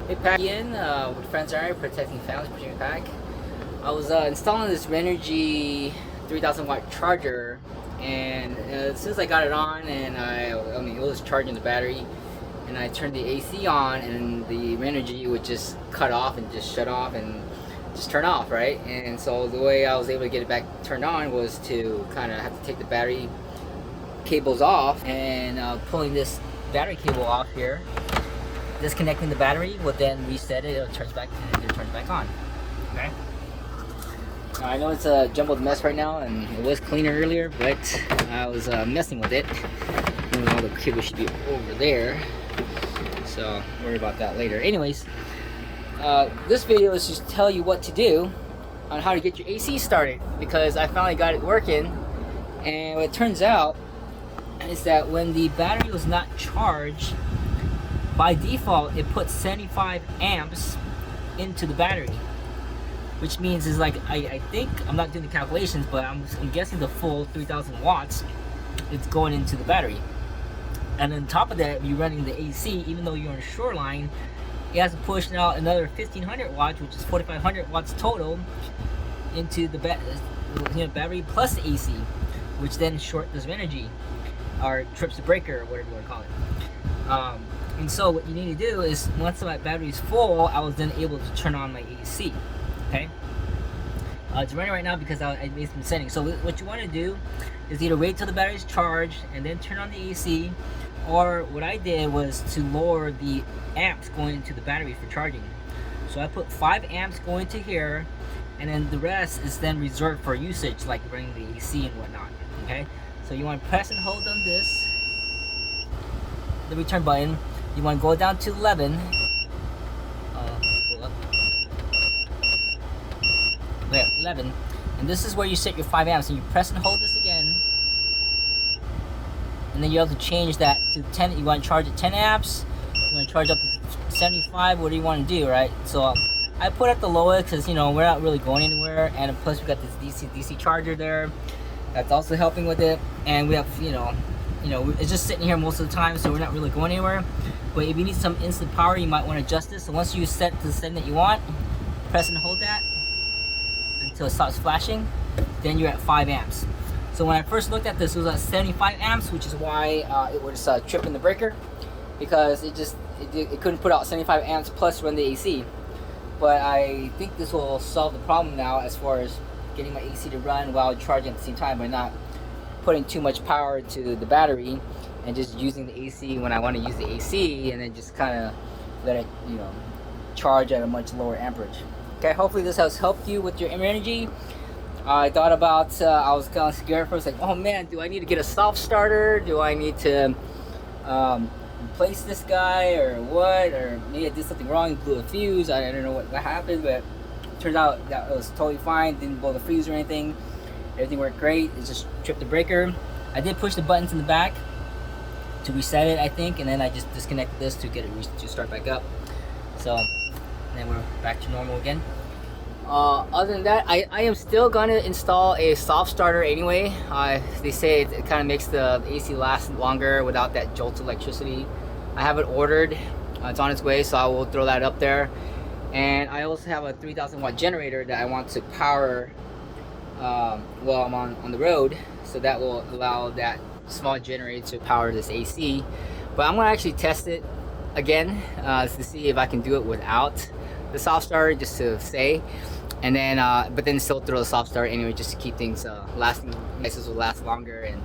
Hey, Pack in with Friends Area, Protecting Families, Protecting Pack. I was installing this Renogy 3000 watt charger, and as soon as I got it on, and I mean, it was charging the battery, and I turned the AC on, and the Renogy would just cut off and just shut off and just turn off, right? And so the way I was able to get it back turned on was to kind of have to take the battery cables off and pulling this battery cable off here. Disconnecting the battery will then reset it. It'll turn back and it turns back on. Okay. Now, I know it's a jumbled mess right now, and it was cleaner earlier, but I was messing with it. And all the cables should be over there, so worry about that later. Anyways, this video is just tell you what to do on how to get your AC started, because I finally got it working. And what it turns out is that when the battery was not charged, by default, it puts 75 amps into the battery, which means is like I think, I'm not doing the calculations, but I'm guessing the full 3000 watts is going into the battery. And on top of that, if you're running the AC, even though you're on a shoreline, it has to push out another 1500 watts, which is 4500 watts total, into the battery plus the AC, which then short this energy or trips the breaker, or whatever you want to call it. And so what you need to do is, once my battery is full, I was then able to turn on my AC. Okay, it's running right now because I made some settings. So what you want to do is either wait till the battery's charged and then turn on the AC, or what I did was to lower the amps going into the battery for charging. So I put 5 amps going to here, and then the rest is then reserved for usage, like running the AC and whatnot. Okay, so you want to press and hold on this, the return button. You want to go down to 11. Pull up. There, 11. And this is where you set your 5 amps. And you press and hold this again. And then you have to change that to 10. You want to charge at 10 amps. You want to charge up to 75. What do you want to do, right? So I put at the lowest because, you know, we're not really going anywhere. And plus we got this DC charger there. That's also helping with it. And we have, you know, it's just sitting here most of the time, so we're not really going anywhere. But if you need some instant power, you might want to adjust this. So once you set to the setting that you want, press and hold that until it stops flashing. Then you're at 5 amps. So when I first looked at this, it was at 75 amps, which is why it was tripping the breaker, because it couldn't put out 75 amps plus run the AC. But I think this will solve the problem now, as far as getting my AC to run while charging at the same time, by not putting too much power to the battery and just using the AC when I want to use the AC, and then just kind of let it, you know, charge at a much lower amperage. Okay, hopefully this has helped you with your energy. I thought about, I was kind of scared first, like, oh man, do I need to get a soft starter? Do I need to replace this guy, or what? Or maybe I did something wrong, blew a fuse. I don't know what happened, but it turns out that it was totally fine. Didn't blow the fuse or anything. Everything worked great. It just tripped the breaker. I did push the buttons in the back to reset it, I think, and then I just disconnected this to get it to start back up. So then we're back to normal again. Other than that, I am still gonna install a soft starter anyway. They say it kind of makes the AC last longer without that jolt of electricity. I have it ordered. It's on its way, so I will throw that up there. And I also have a 3000 watt generator that I want to power while I'm on the road, so that will allow that small generator to power this AC. But I'm gonna actually test it again to see if I can do it without the soft starter, just to say, and then but then still throw the soft starter anyway, just to keep things lasting. Devices will last longer, and,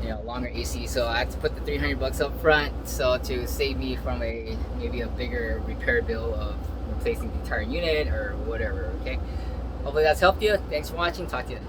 you know, longer AC. So I have to put the 300 bucks up front, so to save me from maybe a bigger repair bill of replacing the entire unit or whatever. Okay, hopefully that's helped you. Thanks for watching. Talk to you then.